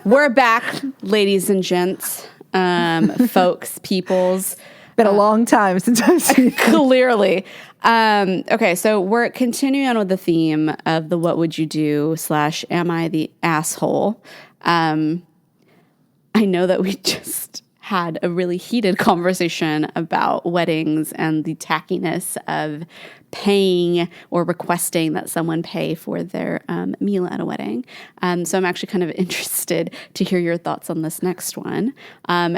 We're back, ladies and gents, folks, peoples. Been a long time since I've seen it. Clearly. Okay, so we're continuing on with the theme of the what would you do / am I the asshole? I know that we just had a really heated conversation about weddings and the tackiness of paying or requesting that someone pay for their meal at a wedding. So I'm actually kind of interested to hear your thoughts on this next one.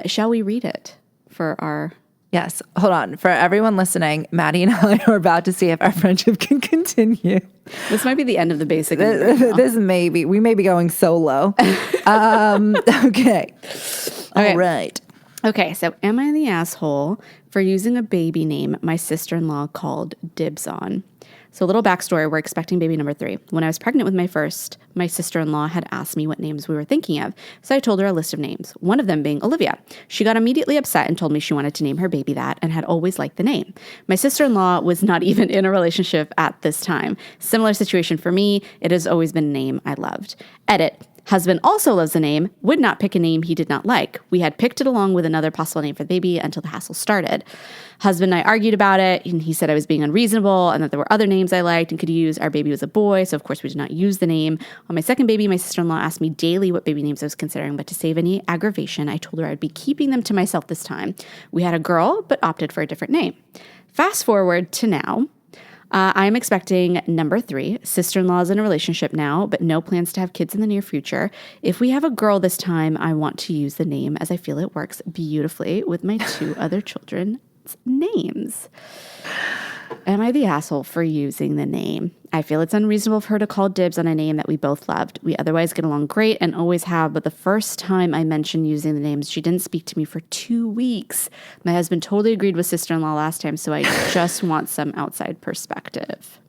Shall we read it for our... Yes. Hold on. For everyone listening, Maddie and I are about to see if our friendship can continue. This might be the end of the basic. We may be going solo. Okay. All right. Okay, so am I the asshole for using a baby name my sister-in-law called dibs on? So a little backstory, we're expecting baby number 3. When I was pregnant with my first, my sister-in-law had asked me what names we were thinking of. So I told her a list of names, one of them being Olivia. She got immediately upset and told me she wanted to name her baby that and had always liked the name. My sister-in-law was not even in a relationship at this time. Similar situation for me. It has always been a name I loved. Edit. Husband also loves the name, would not pick a name he did not like. We had picked it along with another possible name for the baby until the hassle started. Husband and I argued about it, and he said I was being unreasonable and that there were other names I liked and could use. Our baby was a boy, so of course we did not use the name. On my second baby, my sister-in-law asked me daily what baby names I was considering, but to save any aggravation, I told her I'd be keeping them to myself this time. We had a girl, but opted for a different name. Fast forward to now. I'm expecting number 3. Sister-in-law is in a relationship now, but no plans to have kids in the near future. If we have a girl this time, I want to use the name as I feel it works beautifully with my 2 other children's names. Am I the asshole for using the name? I feel it's unreasonable for her to call dibs on a name that we both loved. We otherwise get along great and always have, but the first time I mentioned using the names, she didn't speak to me for 2 weeks. My husband totally agreed with sister-in-law last time, so I just want some outside perspective.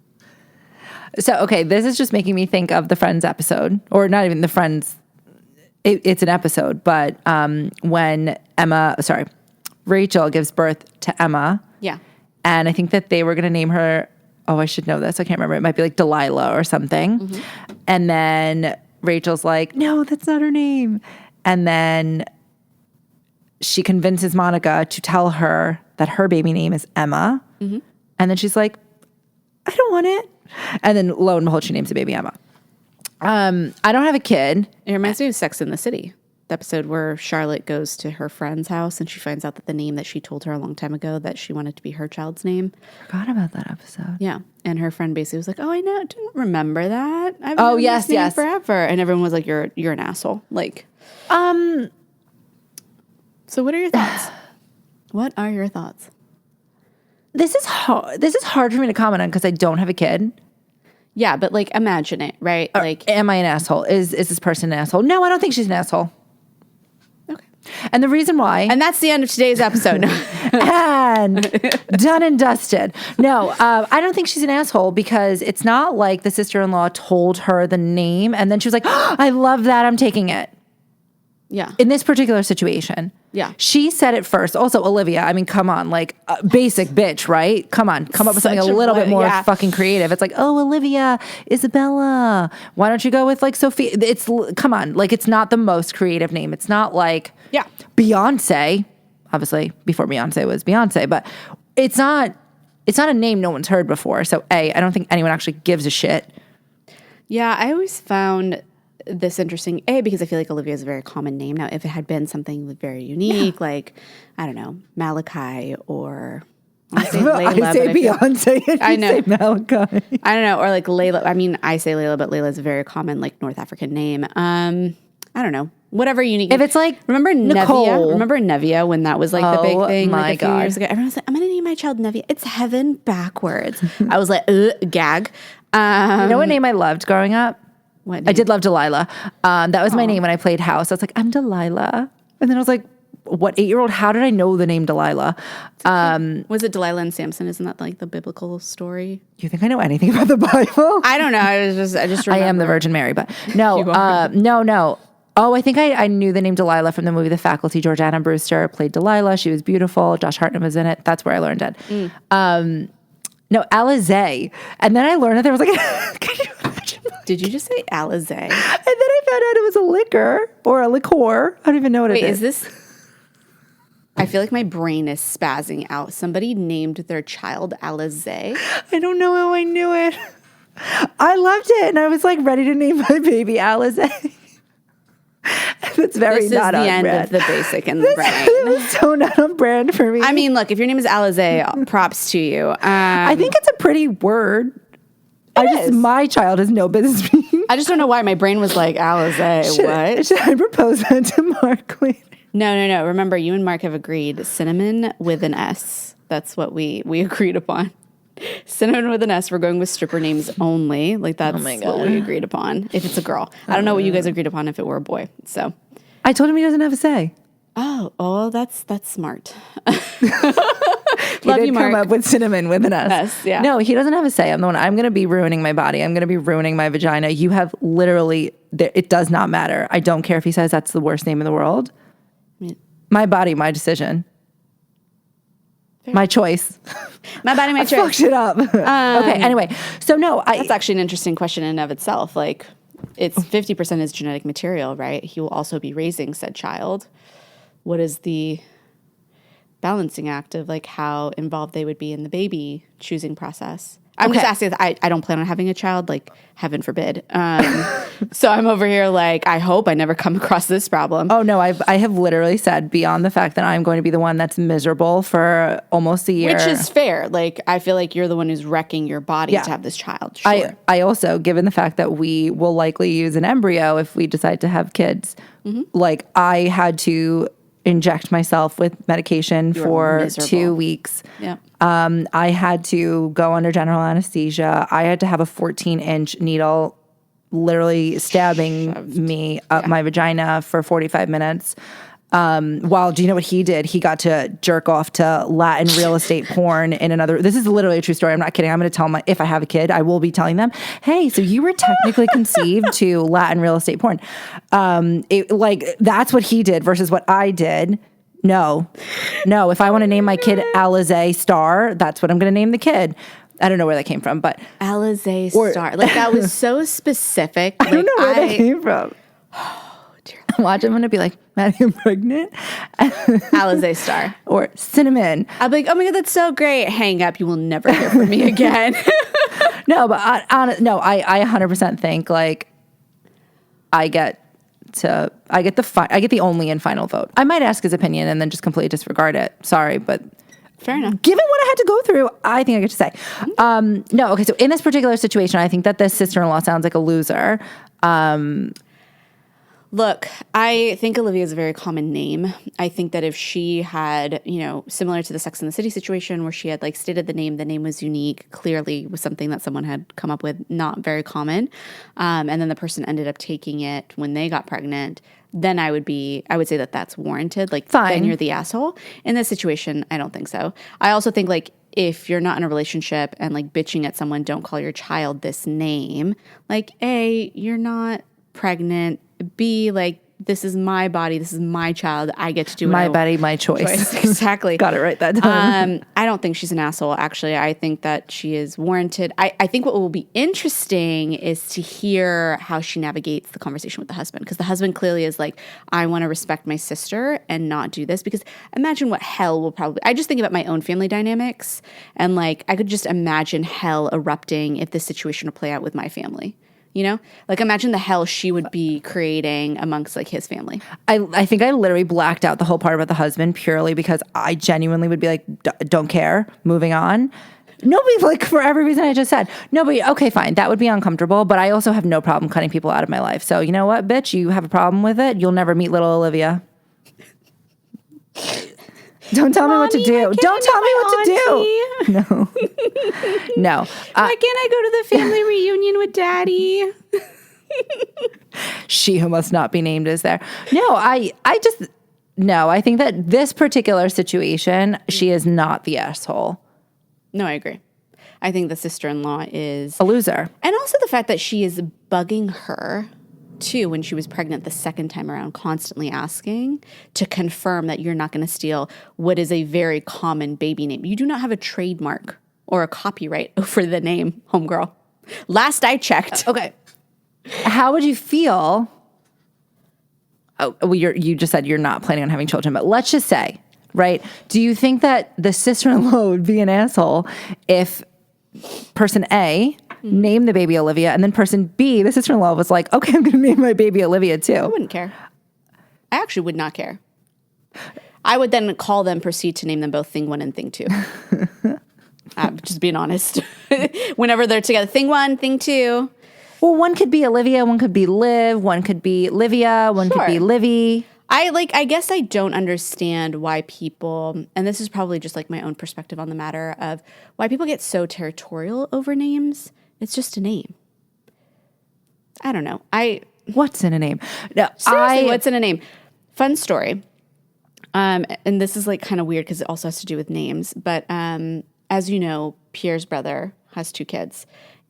So, okay, this is just making me think of the Friends episode, or not even the Friends. It's an episode, but when Rachel gives birth to Emma. Yeah. And I think that they were going to name her, I should know this. I can't remember. It might be like Delilah or something. Mm-hmm. And then Rachel's like, no, that's not her name. And then she convinces Monica to tell her that her baby name is Emma. Mm-hmm. And then she's like, I don't want it. And then lo and behold, she names the baby Emma. I don't have a kid. It reminds me of Sex and the City. The episode where Charlotte goes to her friend's house and she finds out that the name that she told her a long time ago that she wanted to be her child's name. Forgot about that episode. Yeah. And her friend basically was like, oh, I know, I didn't remember that. I've known this name yes. forever. And everyone was like, you're an asshole. Like, so what are your thoughts? What are your thoughts? This is hard for me to comment on because I don't have a kid. Yeah, but like imagine it, right? Like, am I an asshole? Is this person an asshole? No, I don't think she's an asshole. Okay. And the reason why... And that's the end of today's episode. And done and dusted. No, I don't think she's an asshole because it's not like the sister-in-law told her the name and then she was like, oh, I love that, I'm taking it. Yeah. In this particular situation. Yeah. She said it first. Also, Olivia, I mean, come on, like, basic bitch, right? Come on, come up with something a little bit more fucking creative. It's like, oh, Olivia, Isabella. Why don't you go with, like, Sophia? Come on, like, it's not the most creative name. It's not like Beyonce. Obviously, before Beyonce was Beyonce, but it's not a name no one's heard before. So, I don't think anyone actually gives a shit. Yeah, I always found this interesting, because I feel like Olivia is a very common name. Now, if it had been something very unique, like, I don't know, Malachi or... I say Beyonce and I know. Say Malachi. I don't know, or like Layla. I mean, I say Layla, but Layla is a very common, like, North African name. I don't know. Whatever unique. If it's like remember Nicole. Nevia? Remember Nevia when that was like the big thing like a few years ago? Everyone was like, I'm going to name my child Nevia. It's heaven backwards. I was like, gag. You know what name I loved growing up? What name? I did love Delilah. That was my name when I played house. I was like, I'm Delilah. And then I was like, what 8-year-old? How did I know the name Delilah? Was it Delilah and Samson? Isn't that like the biblical story? You think I know anything about the Bible? I don't know. I just remember. I am the Virgin Mary, but no, no. Oh, I think I knew the name Delilah from the movie The Faculty. Georgiana Brewster played Delilah. She was beautiful. Josh Hartnett was in it. That's where I learned it. No, Alizé. And then I learned that there was like, can you imagine? Did you just say Alizé? And then I found out it was a liquor or a liqueur. I don't even know what it is. Is this? I feel like my brain is spazzing out. Somebody named their child Alizé. I don't know how I knew it. I loved it, and I was like ready to name my baby Alizé. That's very not on brand. This is the end of the basic and the brain. It was so not on brand for me. I mean, look, if your name is Alizé, props to you. I think it's a pretty word. My child has no business being. I just don't know why my brain was like, Alizé, what? Should I propose that to Mark later? No. Remember, you and Mark have agreed cinnamon with an S. That's what we agreed upon. Cinnamon with an S. We're going with stripper names only. Like, that's what we agreed upon. If it's a girl. I don't know what you guys agreed upon if it were a boy. So I told him he doesn't have a say. Oh, that's smart. Love you, Mark. Come up with cinnamon with an S. S, yeah. No, he doesn't have a say. I'm going to be ruining my body. I'm going to be ruining my vagina. You have literally, it does not matter. I don't care if he says that's the worst name in the world. My body, my decision. Fair. My choice. My body, my choice. Fucked it up. Okay, anyway. So that's actually an interesting question in and of itself. Like, it's 50% his genetic material, right? He will also be raising said child. What is the balancing act of like how involved they would be in the baby choosing process? I'm just asking. I don't plan on having a child, like heaven forbid. So I'm over here like, I hope I never come across this problem. Oh no, I have literally said beyond the fact that I'm going to be the one that's miserable for almost a year. Which is fair. Like, I feel like you're the one who's wrecking your body to have this child. Sure. I also, given the fact that we will likely use an embryo if we decide to have kids, like I had to inject myself with medication for 2 weeks. Yeah. I had to go under general anesthesia. I had to have a 14-inch needle literally stabbing me up my vagina for 45 minutes. While, do you know what he did? He got to jerk off to Latin real estate porn in another. This is literally a true story. I'm not kidding. I'm going to tell if I have a kid, I will be telling them, hey, so you were technically conceived to Latin real estate porn. That's what he did versus what I did. No. If I want to name my kid Alizé Star, that's what I'm going to name the kid. I don't know where that came from, but Alizé Star. Like, that was so specific. Like, I don't know where that came from. Watch, I'm going to be like, Maddie, I'm pregnant. Alizé Star. Or cinnamon. I'll be like, oh my God, that's so great. Hang up. You will never hear from me again. No, but I 100% think like I get the only and final vote. I might ask his opinion and then just completely disregard it. Sorry, but fair enough. Given what I had to go through, I think I get to say. No, okay, so in this particular situation, I think that this sister-in-law sounds like a loser. Look, I think Olivia is a very common name. I think that if she had, similar to the Sex and the City situation where she had like stated the name was unique, clearly was something that someone had come up with, not very common. And then the person ended up taking it when they got pregnant, then I would say that that's warranted. Like, fine. Then you're the asshole. In this situation, I don't think so. I also think like, if you're not in a relationship and like bitching at someone, don't call your child this name. Like, A, you're not pregnant. B, like, this is my body. This is my child. I get to do my body, my choice. Exactly. Got it right that time. I don't think she's an asshole, actually. I think that she is warranted. I think what will be interesting is to hear how she navigates the conversation with the husband. Because the husband clearly is like, I want to respect my sister and not do this. Because imagine what hell will probably... I just think about my own family dynamics. And like, I could just imagine hell erupting if this situation would play out with my family. Like, imagine the hell she would be creating amongst like his family. I think I literally blacked out the whole part about the husband purely because I genuinely would be like, don't care, moving on. Nobody, like, for every reason I just said. Nobody, okay, fine, that would be uncomfortable, but I also have no problem cutting people out of my life. So, you know what, bitch, you have a problem with it, you'll never meet little Olivia. Don't tell me what to do. Don't tell me what to do. No. No. Why can't I go to the family reunion with Daddy? She who must not be named is there. No, I think that this particular situation, she is not the asshole. No, I agree. I think the sister-in-law is a loser. And also the fact that she is bugging her too when she was pregnant the second time around, constantly asking to confirm that you're not going to steal what is a very common baby name. You do not have a trademark or a copyright over the name homegirl. Last I checked. Okay. How would you feel oh, well, you just said you're not planning on having children, but let's just say, right? Do you think that the sister-in-law would be an asshole if person A named the baby Olivia, and then person B, the sister-in-law, was like, okay, I'm going to name my baby Olivia too? I wouldn't care. I actually would not care. I would then call them, proceed to name them both Thing 1 and Thing 2. Just being honest. Whenever they're together, Thing 1, Thing 2. Well, one could be Olivia, one could be Liv, one could be Livia, one could be Livy. I guess I don't understand why people, and this is probably just like my own perspective on the matter of why people get so territorial over names. It's just a name. I don't know. What's in a name? No, seriously, what's in a name? Fun story. And this is like kind of weird because it also has to do with names. But as you know, Pierre's brother has 2 kids.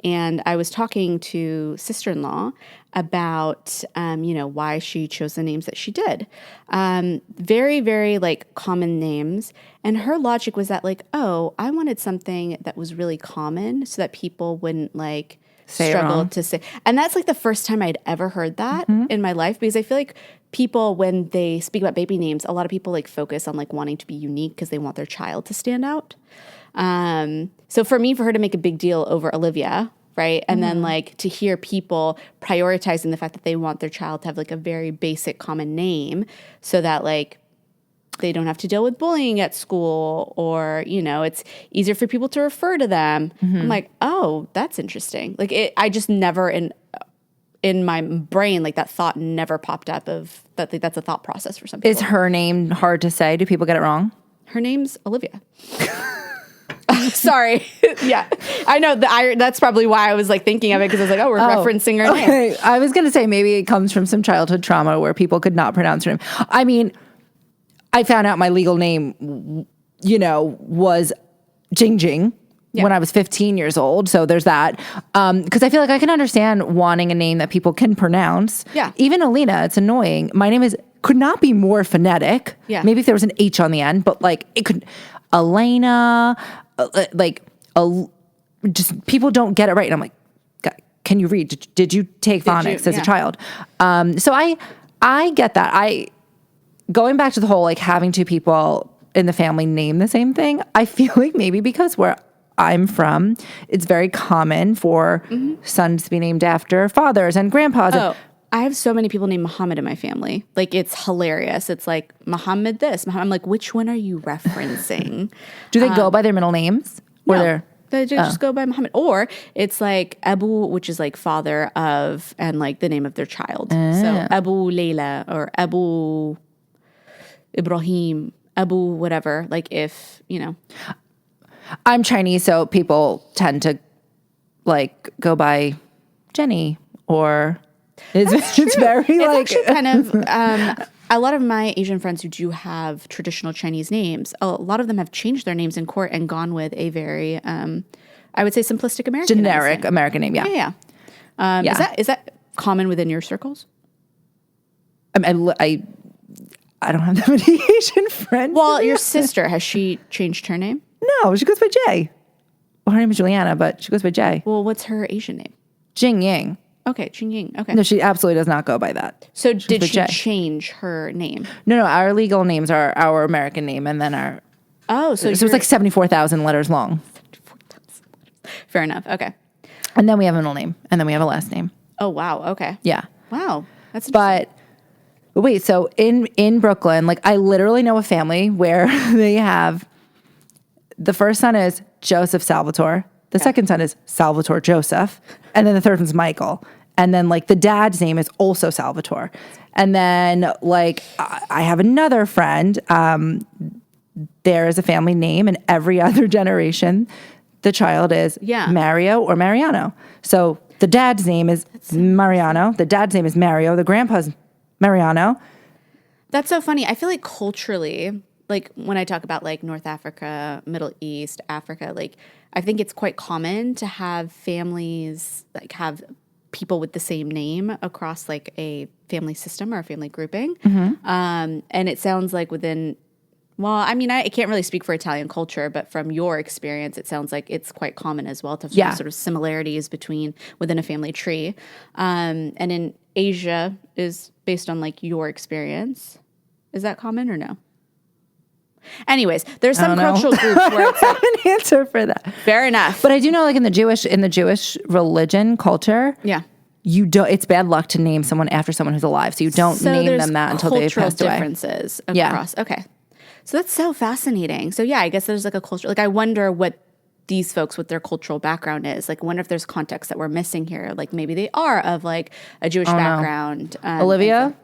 And I was talking to sister-in-law about, why she chose the names that she did. Very, very like common names. And her logic was that like, oh, I wanted something that was really common so that people wouldn't like struggle to say. And that's like the first time I'd ever heard that in my life, because I feel like people, when they speak about baby names, a lot of people like focus on like wanting to be unique because they want their child to stand out. So for her to make a big deal over Olivia, right? And then like to hear people prioritizing the fact that they want their child to have like a very basic common name so that like they don't have to deal with bullying at school, or, it's easier for people to refer to them. I'm like, oh, that's interesting. Like I just never in my brain, like that thought never popped up of that. Like, that's a thought process for some people. Is her name hard to say? Do people get it wrong? Her name's Olivia. Sorry. Yeah. I know that's probably why I was like thinking of it, because I was like, oh, we're referencing her name. Okay. I was going to say maybe it comes from some childhood trauma where people could not pronounce her name. I mean, I found out my legal name, was Jing Jing when I was 15 years old. So there's that. Because I feel like I can understand wanting a name that people can pronounce. Yeah. Even Aleena, it's annoying. My name could not be more phonetic. Yeah. Maybe if there was an H on the end, but like it could, Aleena, just people don't get it right. And I'm like, can you read? Did you take phonics as a child? So I get that. Going back to the whole like having 2 people in the family name the same thing, I feel like maybe because where I'm from, it's very common for sons to be named after fathers and grandpas. Oh, I have so many people named Muhammad in my family. Like, it's hilarious. It's like, Muhammad this. I'm like, which one are you referencing? Do they go by their middle names? Or no, they just go by Muhammad. Or it's like Abu, which is like father of, and like the name of their child. So Abu Layla or Abu Ibrahim, Abu whatever. Like if, I'm Chinese, so people tend to like go by Jenny or it's very like kind of a lot of my Asian friends who do have traditional Chinese names, a lot of them have changed their names in court and gone with a very I would say simplistic American generic American name. Yeah. Is that common within your circles? I don't have that many Asian friends. Well, your sister, has she changed her name? No, she goes by Jay. Well, her name is Juliana, but she goes by Jay. Well, what's her Asian name? Jing Ying. Okay, Jing Ying. Okay. No, she absolutely does not go by that. So did she change her name? No, our legal names are our American name and then our... Oh, so it's like 74,000 letters long. 74,000 letters. Fair enough. Okay. And then we have a middle name. And then we have a last name. Oh, wow. Okay. Yeah. Wow. That's interesting. But wait, so in Brooklyn, like I literally know a family where they have... The first son is Joseph Salvatore. The second son is Salvatore Joseph. And then the third one's Michael. And then like the dad's name is also Salvatore. And then like I have another friend. There is a family name, and every other generation, the child is Mario or Mariano. So the dad's name is Mariano. The dad's name is Mario. The grandpa's Mariano. That's so funny. I feel like culturally, like when I talk about like North Africa, Middle East, Africa, like I think it's quite common to have families, like have people with the same name across like a family system or a family grouping. And it sounds like within, well, I mean, I can't really speak for Italian culture, but from your experience, it sounds like it's quite common as well to have sort of similarities within a family tree. And Asia is based on like your experience. Is that common or no? Anyways, there's some cultural groups where it's like, an answer for that. Fair enough. But I do know, like in the Jewish religion culture, yeah. you don't. It's bad luck to name someone after someone who's alive, so you don't name them that until they've passed away. Differences across. Okay, so that's so fascinating. So yeah, I guess there's like a culture. Like I wonder what these folks, what their cultural background is. Like, I wonder if there's context that we're missing here. Like maybe they are of like a Jewish background. Olivia.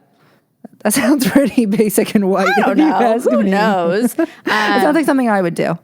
That sounds pretty basic and white. I don't know. Who knows? It sounds like something I would do.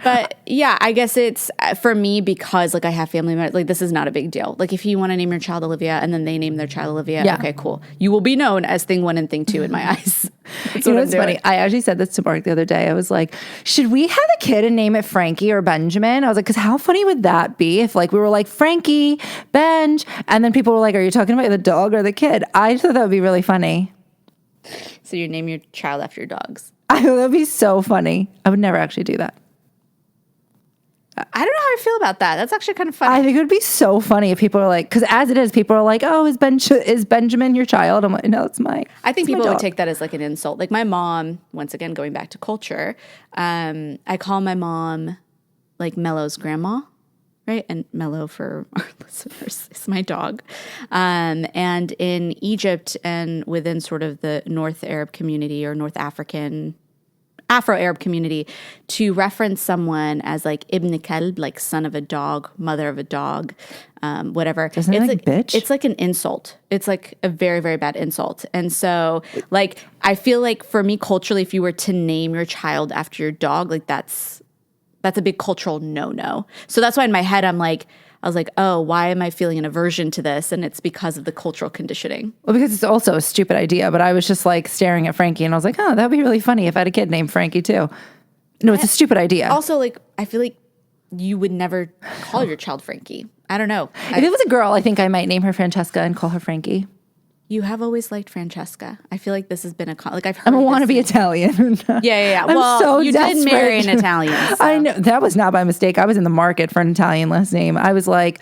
But yeah, I guess it's for me because like I have family members. Like this is not a big deal. Like if you want to name your child Olivia and then they name their child Olivia, okay, cool. You will be known as thing one and thing two in my eyes. You know what's funny? I actually said this to Mark the other day. I was like, should we have a kid and name it Frankie or Benjamin? I was like, because how funny would that be if like we were like Frankie, Benj, and then people were like, are you talking about the dog or the kid? I thought that would be really funny. So you name your child after your dogs. That would be so funny. I would never actually do that. I don't know how I feel about that. That's actually kind of funny. I think it would be so funny if people are like, because as it is, people are like, oh, is Benjamin your child? I'm like, no, it's mine. I think people would take that as like an insult. Like my mom, once again, going back to culture, I call my mom like Mello's grandma. Right? And Mello for our listeners is my dog. And in Egypt and within sort of the North Arab community or North African, Afro-Arab community, to reference someone as like Ibn Kalb, like son of a dog, mother of a dog, whatever. Isn't it like bitch? It's like an insult. It's like a very, very bad insult. And so like, I feel like for me culturally, if you were to name your child after your dog, like that's a big cultural no-no. So that's why in my head, I was like, oh, why am I feeling an aversion to this? And it's because of the cultural conditioning. Well, because it's also a stupid idea, but I was just like staring at Frankie and I was like, oh, that'd be really funny if I had a kid named Frankie too. No, it's a stupid idea. Also, like, I feel like you would never call your child Frankie. I don't know. If it was a girl, I think I might name her Francesca and call her Frankie. You have always liked Francesca. I feel like this has been like I've heard. I'm a wannabe Italian. Yeah. I'm well, so you desperate. did marry an Italian. So. I know that was not by mistake. I was in the market for an Italian last name. I was like,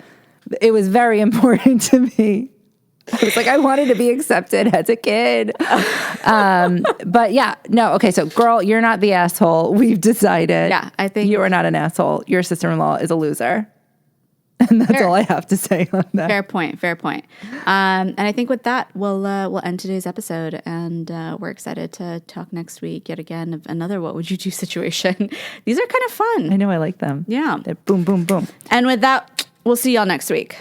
it was very important to me. I was like, I wanted to be accepted as a kid. But yeah, no. Okay, so girl, you're not the asshole. We've decided. Yeah, I think you are not an asshole. Your sister-in-law is a loser. And that's all I have to say on that. Fair point. And I think with that, we'll end today's episode. And we're excited to talk next week yet again of another What Would You Do situation. These are kind of fun. I know, I like them. Yeah. They're boom, boom, boom. And with that, we'll see y'all next week.